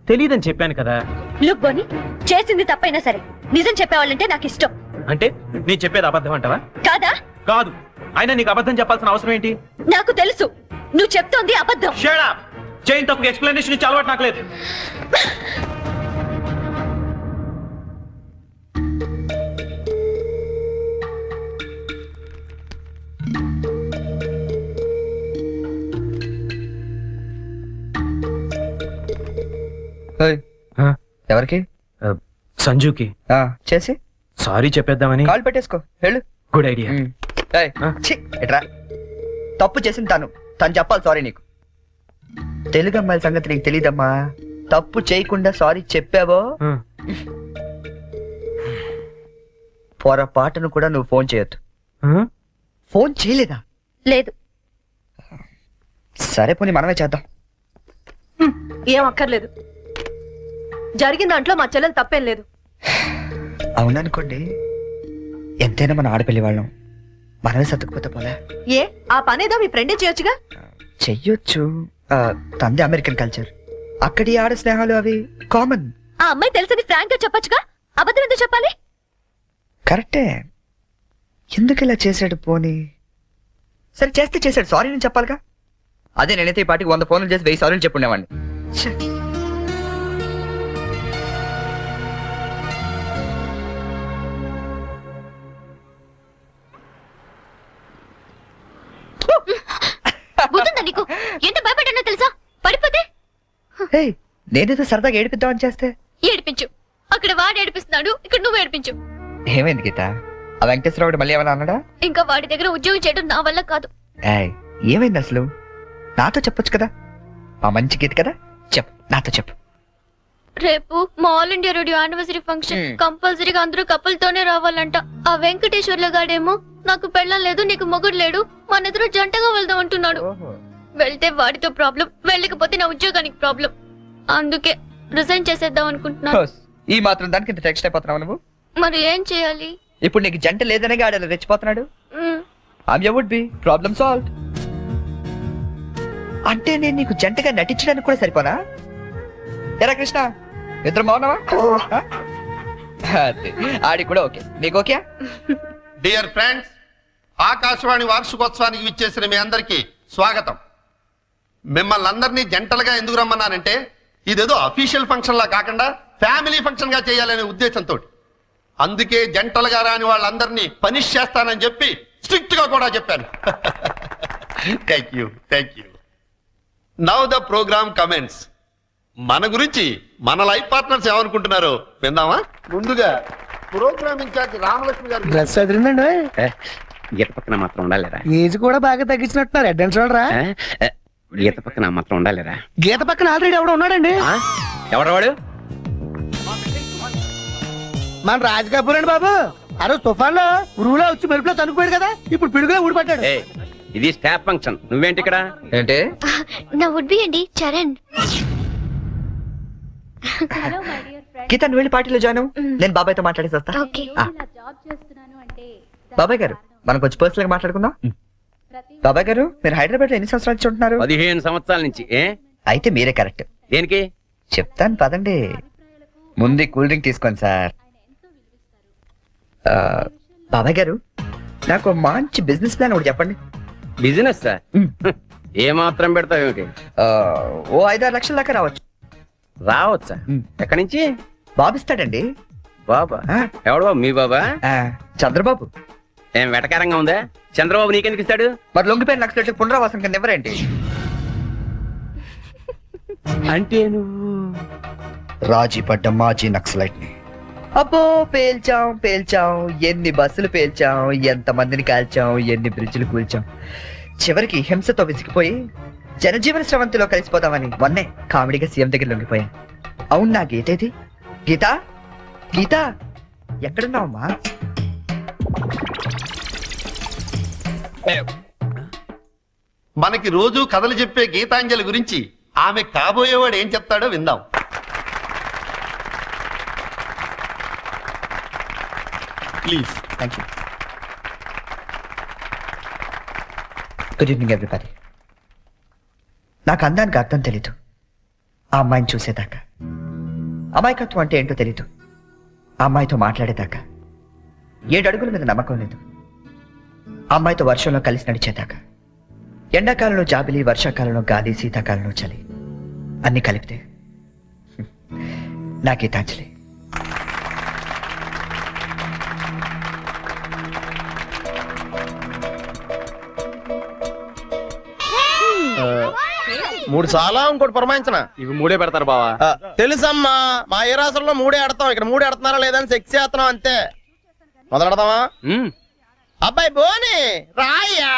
తెలీదని చెప్పాను కదా. లుక్ బోని, చేసింది తప్పైనా సరే నిజం చెప్పేవాళ్ళంటే నాకు ఇష్టం. అంటే నేను చెప్పేది అబద్ధం అంటావా? కాదా? కాదు. అయినా నీకు అబద్ధం చెప్పాల్సిన అవసరం ఏంటి? నాకు తెలుసు నువ్వు చెప్తోంది అబద్ధం. Shut up. చైన్ తప్పు ఎక్స్ప్లెనేషన్ ఇచ్చి అలవాటు నాకు లేదు. ఎవరికి? సంజుకి చేసి సారీ చెప్పేద్దామని. కాల్ పెట్టేసుకో, వెళ్ళు. Good idea. ఎట్రా తప్పు చేసింది తను చెప్పాలి సారీ నీకు. తెలుగు అమ్మాయిల సంగతి నీకు తెలీదమ్మా. తప్పు చేయకుండా సారీ చెప్పావో పొరపాటును కూడా నువ్వు ఫోన్ చేయొద్దు. ఫోన్ చేయలేదా? లేదు. సరే పోనీ మనమే చేద్దాం. ఏం అక్కర్లేదు. జరిగిన దాంట్లో మా చెల్లెలు తప్పేం లేదు. అవుననుకోండి, ఎంతైనా మన ఆడపిల్లి వాళ్ళం, మనమే సర్దుకుపోతే పోలే. ఏ ఆ పనేదో మీ ఫ్రెండే చేయొచ్చుగా. చెయ్యొచ్చు. తంది అమెరికన్ కల్చర్, అక్కడి ఆడ స్నేహాలు అవి కామన్. ఆ అమ్మాయి తెలుసని ఫ్రాంక్ గా చెప్పొచ్చుగా. అబద్ధం ఎందుకు చెప్పాలి? కరెక్టే. ఎందుకు ఇలా చేశాడు? పోనీ సరే చేస్తే చేశాడు, సారీ నేను చెప్పాలిగా. అదే నేనైతే ఈ పాటికి 100 ఫోన్లు చేసి 1000 సారీలు చెప్పుండేవాడిని. నీకు ఎంత భయపడ్డానో తెలుసా? పడిపోతే నేనేదో సరదాగా ఏడిపిద్దామని చేస్తే ఏడిపించు. అక్కడ వాడు ఏడిపిస్తున్నాడు, ఇక్కడ నువ్వు ఏడిపించు. ఏమైంది గీత? ఆ వెంకటేశ్వరరావు మళ్ళీ ఏమన్నా అన్నాడా? ఇంకా వాడి దగ్గర ఉద్యోగం చేయడం నా వల్ల కాదు. ఏమైంది అసలు? నాతో చెప్పొచ్చు కదా. మా మంచి గీత కదా, చెప్పు, నాతో చెప్పు. రేపు మా all India radio anniversary function. కంపల్సరీగా అందరూ కపుల్ తోనే రావాలంట. ఆ వెంకటేశ్వర్ల గాడేమో నాకు పెళ్ళం లేదు, నీకు మొగుడు లేడు, మన ఇద్దరు జంటగా వెళ్దాం అంటున్నాడు. వెళ్తే వాడితో ప్రాబ్లం, వెళ్ళకపోతే నా ఉద్యోగానికి ప్రాబ్లం. అందుకే రిజైన్ చేసేద్దాం అనుకుంటున్నా. ఈ మాత్రం దానికి ఇంత టెక్స్ట్ అయిపోతున్నావు నువ్వు? మరి ఏం చేయాలి? ఇప్పుడు నీకు జంట లేదనే గాడలా రెచ్చిపోతున్నాడు. Would be problem solve. అంటే నేను నీకు జంటగా నటించడానికి కూడా సరిపోనా? ఎరా కృష్ణ, ఇద్దరు బాగున్నావా? ఆడి కూడా ఓకే, నీకు ఓకే? డియర్ ఫ్రెండ్స్, ఆకాశవాణి వార్షికోత్సవానికి విచ్చేసిన మీ అందరికీ స్వాగతం. మిమ్మల్ని అందరినీ జంటలుగా ఎందుకు రమ్మన్నానంటే, ఇదేదో అఫీషియల్ ఫంక్షన్ లా కాకుండా ఫ్యామిలీ ఫంక్షన్ గా చేయాలనే ఉద్దేశంతో. అందుకే జంటలుగా రాని వాళ్ళందరినీ పనిష్ చేస్తానని చెప్పి స్ట్రిక్ట్ గా కూడా చెప్పాను. Thank you, thank you. Now the programme comments. మన గురించి మన లైఫ్ పార్ట్నర్స్ ఏమనుకుంటున్నారో విందామా? ముందుగా ప్రోగ్రామ్ ఇన్ఛార్జ్ రామలక్ష్మి గారు. డ్రెస్ అదిరిందండి. గీత పక్కన మాత్రం ఉండాలిరా. ఏజ్ కూడా బాగా తగ్గించినట్టున్నారు. అడ్వాన్స్ చూడరా. గీత పక్కన మాత్రం ఉండాలిరా. గీత పక్కన ఆల్రెడీ ఎవడో ఉన్నాడండి. ఎవడవాడు? మన రాజ్ కపూర్ అండి బాబు. ఆ రోజు తుఫాన్ లో ఉరువులో వచ్చి మెరుపులో తనుకుపోయాడు కదా, ఇప్పుడు పిడుగులో ఊడిపడ్డాడు. ఇది స్టాఫ్ ఫంక్షన్, నువ్వేంటి ఇక్కడ? ఏంటి? నా వుడ్ బి అండి చరణ్. గీత నువ్వు వెళ్ళి పార్టీలో జాయిన్ అవ్వు, నేను బాబాయ్తో మాట్లాడేసి వస్తా. బాబాయ్ గారు, మనం కొంచెం పర్సనల్ గా మాట్లాడుకుందాం. బాబాయ్ గారు, మీరు హైదరాబాద్ లో ఎన్ని సంవత్సరాల నుంచి ఉంటున్నారు? 15 సంవత్సరాల నుంచి. అయితే మీరే కరెక్ట్. దేనికి? చెప్తాను పదండి. ముందు కూల్ డ్రింక్ తీసుకోండి సార్. బాబాయ్ గారు, నాకు మంచి బిజినెస్ ప్లాన్ ఒకటి చెప్పండి. Business sir? ఏ మాత్రం పెడతావు ఏమిటి? ఓ 5-6 లక్షల దాకా రావచ్చు. రావచ్చా? ఎక్కడి నుంచి? బాబు ఇస్తాడండి. బాబా? ఎవడు బాబు? మీ బాబా? చంద్రబాబు. ఏం వెటకారంగా ఉందా? చంద్రబాబు నీకెందుకు ఇస్తాడు? మరి లొంగిపోయిన నక్సలైట్లకు పునరావాసం కింద ఎవరేంటి? అంటే నువ్వు రాజీ పడ్డ మాజీ నక్సలైట్ ని. అబ్బో, పేల్చాం. ఎన్ని బస్సులు పేల్చాం, ఎంత మందిని కాల్చాం, ఎన్ని బ్రిడ్జిలు కూల్చాం. చివరికి హింసతో విసిగిపోయి జనజీవన స్రవంతిలో కలిసిపోదామని మొన్నే కామెడీగా సీఎం దగ్గర లొంగిపోయా. అవును, నా గీత ఏది? గీత ఎక్కడున్నావమ్మా? మనకి రోజు కథలు చెప్పే గీతాంజలి గురించి ఆమె కాబోయేవాడు ఏం చెప్తాడో విందాం. Please. Thank you. Good evening everybody. నాకు అందానికి అర్థం తెలీదు ఆ అమ్మాయిని చూసేదాకా. అమాయకత్వం అంటే ఏంటో తెలీదు ఆ అమ్మాయితో మాట్లాడేదాకా. 7 అడుగుల మీద నమ్మకం లేదు ఆ అమ్మాయితో వర్షంలో కలిసి నడిచేదాకా. ఎండాకాలంలో జాబిలి, వర్షాకాలంలో గాలి, శీతాకాలంలో చలి అన్ని కలిపితే నా గీతాంజలి. మూడు చాలా ఇంకోటి పురమాయించిన ఇవి 3 పెడతారు బావా. తెలుసమ్మా, మా ఏ రాష్ట్రంలో 3 ఆడతాం, ఇక్కడ 3 ఆడుతున్నారా లేదని సెక్స్ చేస్తున్నాం అంతే. మొదలెడదామా? అబ్బాయి బోని రాయ్యా.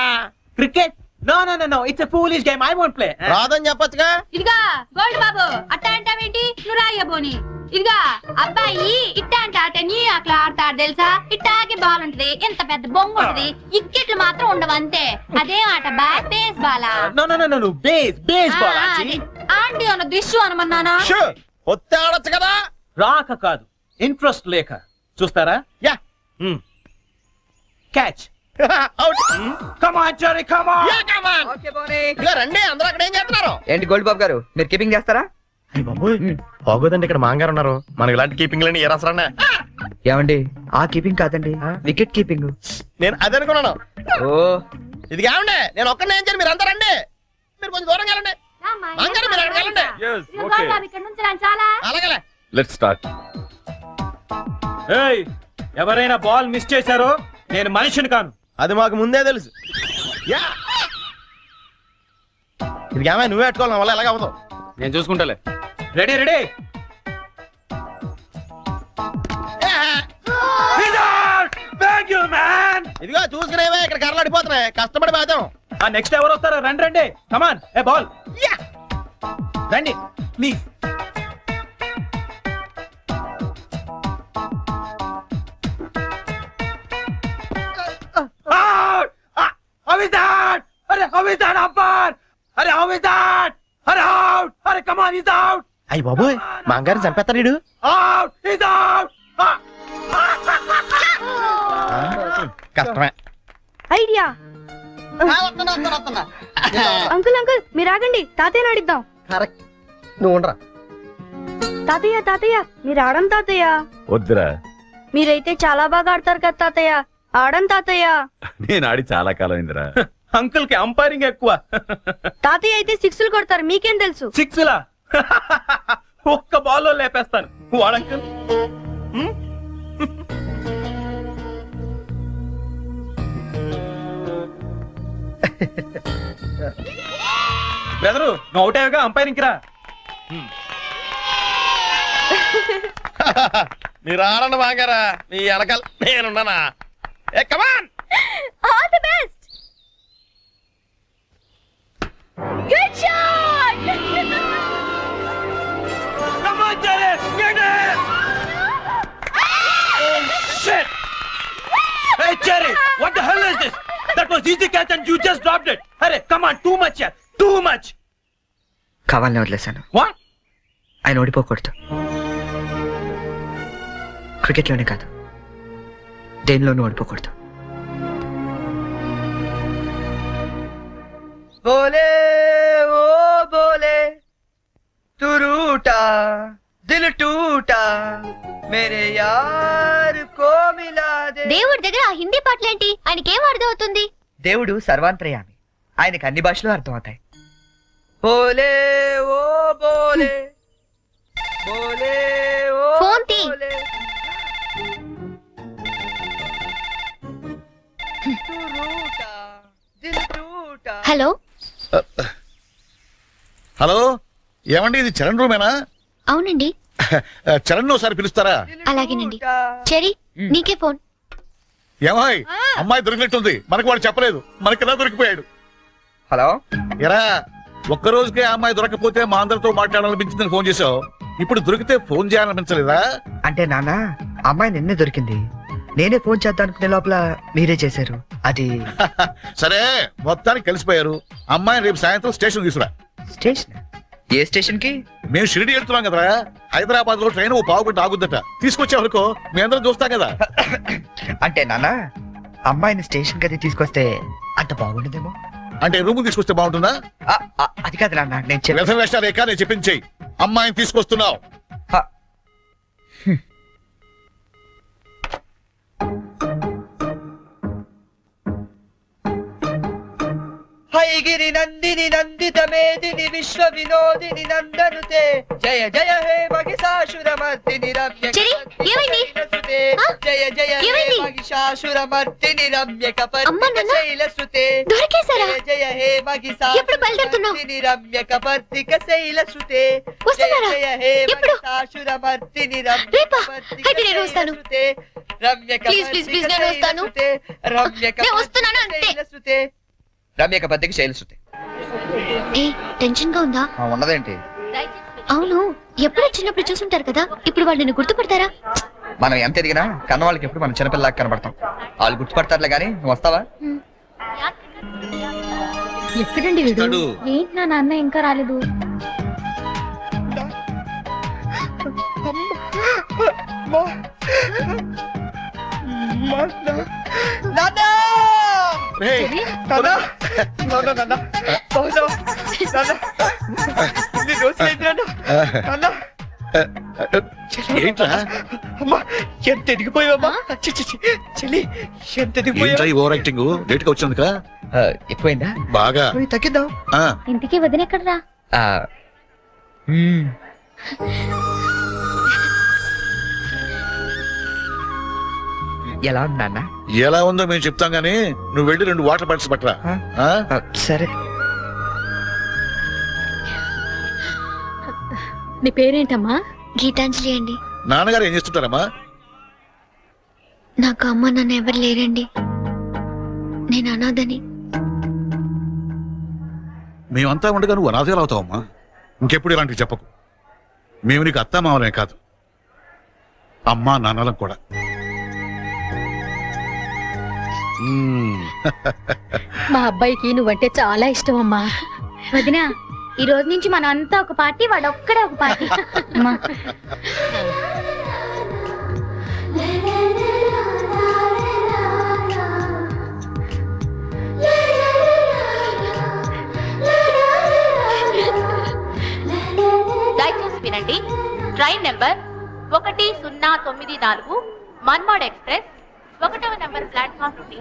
Cricket? No no no no, it's a foolish game, I won't play. రాదని చెప్పొచ్చుగా. ఇదిగా గోల్డ్ బాబు, అట్ట అంటావేంటి? నువ్వు రాయ్య బోని. ఇదిగా అబ్బాయి ఇట్ట అంటే ఆట నీ అట్లా ఆడతాడు తెలుసా? ఇట్టాకి బాల్ ఉంటది, ఎంత పెద్ద బొంగు ఉంటది, ఇక్కెట్లు మాత్రం ఉండవు అంతే. అదే ఆట బేస్ బాలా. No no no no, baseball. Aunty అన్న దిష్యు అనమన్నానా? ఒత్తి ఆడొచ్చు కదా. రాక కాదు, ఇంట్రెస్ట్ లేక. చూస్తారా? Yeah. Catch. Come on Cherry, come on. Yeah come on. Okay Bonnie. ఇగో రండి, అందరూ అక్కడ ఏం చేస్తున్నారు? ఏంటి గోల్డ్ బాబు గారు, మీరు కీపింగ్ చేస్తారా? బాగోదండి, ఇక్కడ మాంగారు ఉన్నారు. మనకి ఇలాంటి కీపింగ్ లని ఏ రాసరా? ఏమండి, ఆ కీపింగ్ కాదండి, వికెట్ కీపింగ్. నేను అదే అనుకున్నాను. ఓ ఇది కావండి, నేను ఒక్కనే ఏం చేయను, మీరు అందరూ రండి. మీరు కొంచెం దూరం వెళ్ళండి. మాంగారు మీరు అక్కడికి వెళ్ళండి. ఇక్కడ నుంచి చాలా అలాగే. Let's start. ఏయ్, ఎవరైనా బాల్ మిస్ చేశారో నేను మనిషిని కాను. అది మాకు ముందే తెలుసు. యా. ఇది ఏమైనా నువ్వే పెట్టుకోవాలి, నా వల్ల ఎలాగ అవ్వదు. నేను చూసుకుంటాలే. Ready ready. ఇదిగో చూసుకునేవే, ఇక్కడ కర్రలాడిపోతున్నాయి, కష్టపడి బాధం. నెక్స్ట్ ఎవరు వస్తారో రండి రండి. కమాన్, ఏ బాల్ రండి please. How is that? Arey, how is that umpire? Arey, how is that? Arey, out! Arey, come on, he's out! అయ్యి బాబోయ్, మాంగారు చంపేస్తాడు వీడు. Out! He's out! కష్టమే. ఐడియా. అంకుల్ అంకుల్ మీరు ఆగండి, తాతయ్య ఆడిద్దాం. కరెక్ట్, నువ్వు ఉండరా. తాతయ్య తాతయ్య మీరు ఆడం తాతయ్య. వద్దురా, మీరైతే చాలా బాగా ఆడతారు కదా తాతయ్య, ఆడం తాతయ్య. నేను ఆడి చాలా కాలం అయిందిరా. అంకుల్ కి అంపైరింగ్ ఎక్కువ. తాతయ్య అయితే 6లు కొడతారు, మీకేం తెలుసు? 6లా? ఒక్క బాల్లో లేపేస్తాను. వాడంకుల్ బెదరు, నువ్వు అవుతావుగా, అంపైరింగ్ రా. మీరు ఆడండి మాంగారా, మీ వెనకాల నేనున్నానా. Hey come on. All the best. Good shot. Come on, Jerry, get it. Oh shit. Hey Jerry, what the hell is this? That was easy catch and you just dropped it. Arey, come on, too much here, too much. కావాలని వదిలేశాను. What? ఆయన ఓడిపోకూడదు. క్రికెట్లోనే కాదు, దేనిలోనూ ఓడిపోకూడదు. బోలే ఓ బోలే తు రూటా దిల్ టూటా మేరే యార్ కో మిలా they. దేవుడి దగ్గర ఆ హిందీ పాటలేంటి? ఆయనకేం అర్థం అవుతుంది? దేవుడు సర్వాంతర్యామి, ఆయనకి అన్ని భాషలు అర్థం అవుతాయి. బోలే ఓ బోలే బోలే ఓ ఫోన్ తీ. హలో హలో, ఏమండి ఇది చరణ్ రూమేనా? అవునండి. చరణ్ ఒకసారి పిలుస్తారా? అలాగేనండి. చెరీ, నీకే ఫోన్. ఏమాయ్, అమ్మాయి దొరికినట్టుంది, మనకు వాడు చెప్పలేదు, మనకెలా దొరికిపోయాడు. హలో, ఎరా ఒక్క రోజుకే ఆ అమ్మాయి దొరకపోతే మా అందరితో మాట్లాడాలనిపించిందని ఫోన్ చేసావు, ఇప్పుడు దొరికితే ఫోన్ చేయాలనిపించలేదా? అంటే నాన్న, అమ్మాయి నిన్నే దొరికింది, నేనే ఫోన్ చేద్దాం అనుకునే లోపల మీరే చేశారు. అది సరే, మొత్తానికి కలిసిపోయారు. అమ్మాయిని రేపు సాయంత్రం స్టేషన్ తీసుకురా. స్టేషన్? ఏ స్టేషన్ కి? మేము షిరిడి వెళ్తున్నాం కదరా, హైదరాబాద్ లో ట్రైన్ ఓ పావు గంట ఆగుద్దట, తీసుకొచ్చే వరకు మీ అందరం చూస్తాం కదా. అంటే నాన్న, అమ్మాయిని స్టేషన్ కి తీసుకొస్తే అంత బాగుండదేమో. అంటే రూమ్ తీసుకొస్తే బాగుంటుందా? అది కాదు నాన్న, నేను వ్యసన వేషాలు రేఖ నేను చెప్పించేయి. అమ్మాయిని తీసుకొస్తున్నావు. హైగిరి నందిని నందిత మేదిని విశ్వ వినోదిని నందనుతే జయ జయ హే మహిషాసురమర్దిని రమ్యక జయ జయ హే మహిషాసురమర్దిని రమ్యక శైలసుతే జయ జయ హే మహిషాసురమర్దిని రమ్యక పర్తిక శైలసుతే జయ జయ హే మహిషాసురమర్దిని రమ్యక శైలసుతే రమ్యక శైలసుతే రమ్యక పద్దికి శైలసుతే. టెన్షన్ గా ఉందా? ఉన్నదేంటి? అవును, ఎప్పుడో చిన్నప్పుడు చూసుంటారు కదా, ఇప్పుడు వాళ్ళు నిన్ను గుర్తుపడతారా? మనం ఎంత ఎదిగినా కన్న వాళ్ళకి ఎప్పుడు మనం చిన్నపిల్లలాగా కనబడతాం. వాళ్ళు గుర్తుపడతారులే గానీ నువ్వు వస్తావా? ఎక్కడండి వీడు? ఏంటి నా నాన్న ఇంకా రాలేదు? ఎంత ఎదిగిపోయావమ్మా చెల్లి, ఎంత ఎదిగిపోయావు. ఓవర్ యాక్టింగ్ లేట్ గా వచ్చినందుక ఎక్కువైందా? బాగా తగ్గిద్దాం. ఇంటికి వదినెక్కడరా? ఎలా ఉన్నా? ఎలా ఉందో మేము చెప్తాం గానీ నువ్వు వెళ్ళి 2 వాటర్ బాటిల్స్ పట్టరా. సరే. నీ పేరేంటమ్మా? గీతాంజలి అండి. నాన్నగారు ఏం చేస్తుంటారమ్మా? నాకు అమ్మ నాన్న ఎవరు లేరండి, నేను అనాథని. మేమంతా ఉండగా నువ్వు అనాథగా అవుతావమ్మా. ఇంకెప్పుడు ఇలాంటివి చెప్పకు. మేము నీకు అత్తా మామలే కాదు, అమ్మా నాన్నలం కూడా. మా అబ్బాయికి నువ్వంటే చాలా ఇష్టం అమ్మా. వదినా, ఈ రోజు నుంచి మనం అంతా ఒక పార్టీ, వాడు ఒక్కడే ఒక పార్టీ. దయచేసి వినండి. ట్రైన్ నెంబర్ 1094 మన్మాడ్ ఎక్స్ప్రెస్ 1వ నెంబర్ ప్లాట్ఫామ్ నుండి.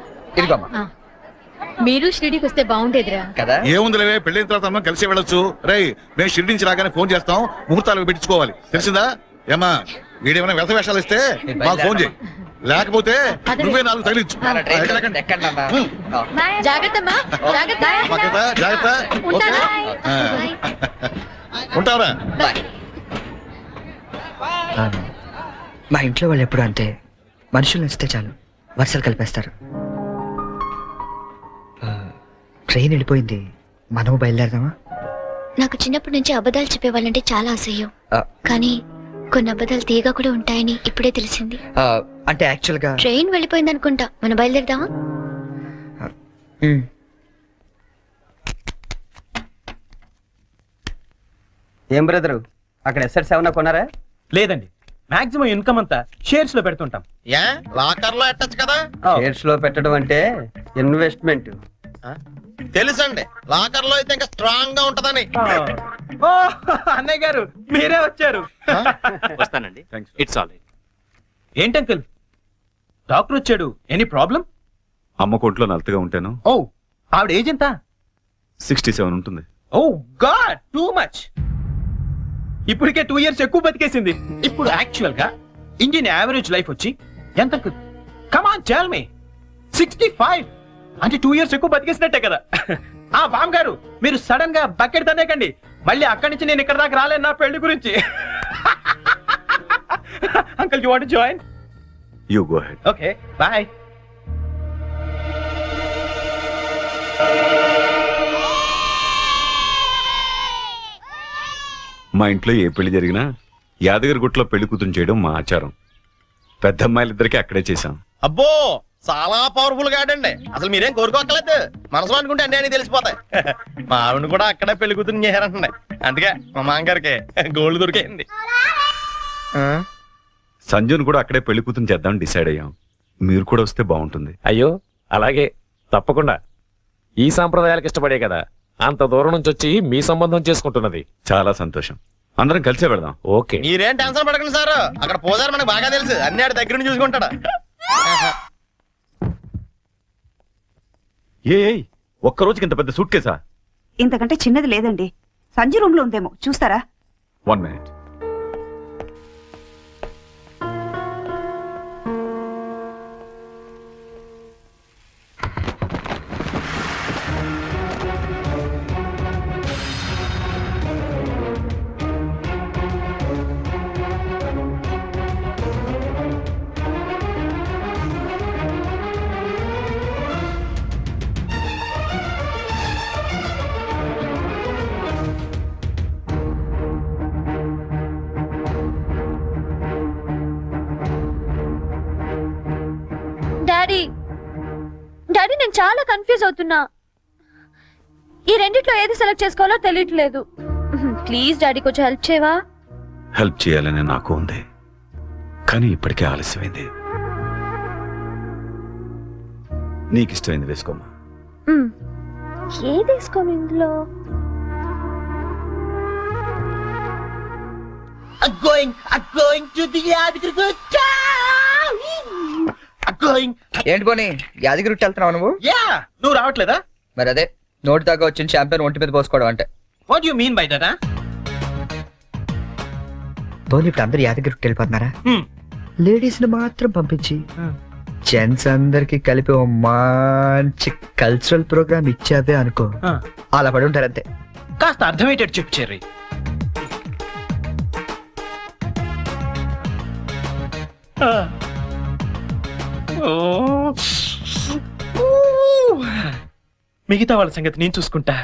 మీరు షిరిడీకి వస్తే బాగుండేదిరా కదా. ఏముందిలే, పెళ్ళైన తర్వాత మనం కలిసి వెళ్ళొచ్చు. రై, మేము షిరిడి నుంచి రాగానే ఫోన్ చేస్తాం, ముహూర్తాలు పెట్టించుకోవాలి. తెలిసిందా? ఏమా వీడేమైనా వ్యస వేషాలు ఇస్తే మాకు ఫోన్ చేయి, లేకపోతే నువ్వే 4 తగిలించు. జాగ్రత్త. ఉంటావరా? మా ఇంట్లో వాళ్ళు ఎప్పుడు అంతే, మనుషులు నచ్చితే చాలు వరుసలు కలిపేస్తారు. ట్రైన్ వెళ్ళిపోయింది, మనము బయలుదేరదామా? నాకు చిన్నప్పటి నుంచి అబద్ధాలు చెప్పేవాళ్ళంటే చాలా అసహ్యం, కానీ కొన్ని అబద్ధాలు తీయగా కూడా ఉంటాయని ఇప్పుడే తెలిసింది. అంటే యాక్చువల్ గా ట్రైన్ వెళ్ళిపోయింది అనుకుంటా, మనం బయలుదేరదామా? ఏం బ్రదరు, అక్కడ ఎస్ఎట్స్ ఏమన్నా కొన్నారా? లేదండి, మాక్సిమం ఇన్కమ్ అంతా షేర్స్ లో పెడుతుంటాం. లాకర్ లో పెట్టచ్చు కదా. షేర్స్ లో పెట్టడం అంటే ఇన్వెస్ట్మెంట్. తెలుసండి, లాకర్ లో అయితే ఇంకా స్ట్రాంగ్ గా ఉంటదని. అన్నయ్య గారు మీరే వచ్చారు. వస్తానండి. It's all right. ఏంటి అంకుల్, డాక్టర్ వచ్చాడు, ఎనీ ప్రాబ్లం? అమ్మ కోట్లో నలతగా ఉంటాను. ఓ, ఆవిడ ఏజ్ ఎంత? 67 ఉంటుంది. ఓ గాడ్, టూ మచ్. ఇప్పటికే 2 years ఎక్కువ బతికేసింది. ఇప్పుడు యాక్చువల్ గా ఇండియన్ యావరేజ్ లైఫ్ వచ్చి ఎంత? Come on tell me. 65 అంటే 2 years ఎక్కువ బతికేసినట్టే కదా. బామ్ గారు, మీరు సడన్ గా బకెట్ తనేకండి, మళ్ళీ అక్కడి నుంచి నేను ఇక్కడ దాకా రాలేను నా పెళ్లి గురించి. Uncle, you want to join? You go head. Okay, bye. మా ఇంట్లో ఏ పెళ్లి జరిగినా యాదగిరి గుట్లో పెళ్లి కూతురు చేయడం మా ఆచారం. పెద్ద అమ్మాయిలిద్దరికి అక్కడే చేశాం. అబ్బో, చాలా పవర్ఫుల్ గాడండి. అసలు మీరేం కోరుకోక్కర్లేదు, మనసు అనుకుంటే అన్ని అని తెలిసిపోతాయి. మా ఆవిడ కూడా అక్కడే పెళ్లి కూతురు చేశారండి, అందుకే మా మామగారికి గోల్డ్ దొరికింది. సంజును కూడా అక్కడే పెళ్లి కూతురు చేద్దాం డిసైడ్ అయ్యాం. మీరు కూడా వస్తే బాగుంటుంది. అయ్యో అలాగే, తప్పకుండా. ఈ సాంప్రదాయాలకు ఇష్టపడే కదా అంత దూరం నుంచి వచ్చి మీ సంబంధం చేసుకుంటున్నది. చాలా సంతోషం. అందరం కలిసే వెళదాం. ఓకే. మీరేం టెన్షన్ పడకండి సార్, అక్కడ పోదారు మనకు బాగా తెలుసు, అన్ని ఆడ దగ్గర నుంచి చూసుకుంటాడా. ఒక్క రోజుకి ఇంత పెద్ద సూట్ కేసా? ఇంతకంటే చిన్నది లేదండి. సంజు రూమ్ లో ఉందేమో, చూస్తారా? 1 minute. డాడీ డాడీ నేను చాలా కన్ఫ్యూజ్ అవుతున్నా. ఈ రెండిట్లో ఏది సెలెక్ట్ చేసుకోవాలో తెలియట్లేదు. ప్లీజ్ డాడీ కొంచెం హెల్ప్ చేయవా? హెల్ప్ చేయాలని నాకు ఉంది, కానీ ఇప్పటికే ఆలస్యమైంది. నీకు ఇష్టమైంది వేసుకోమా. ఏది వేసుకోను ఇందులో? ఏంటి పోనీ యాదగిరి వెళ్తున్నావు నువ్వు? నువ్వు రావట్లేదా? మరి అదే నోటి దాకా వచ్చిన చాంపియన్ ఒంటి మీద పోసుకోవడం అంటే. What you mean by that? పోనీ ఇప్పుడు అందరు యాదగిరి వెళ్ళిపోతున్నారా? లేడీస్ ని మాత్రం పంపించి జెంట్స్ అందరికి కలిపి ఓ మంచి కల్చరల్ ప్రోగ్రామ్ ఇచ్చావే అనుకో, అలా పడి ఉంటారంతే. కాస్త అర్థమయ్యేటట్టు చెప్పు చెర్రీ. మిగతా వాళ్ళ సంగతి నేను చూసుకుంటా.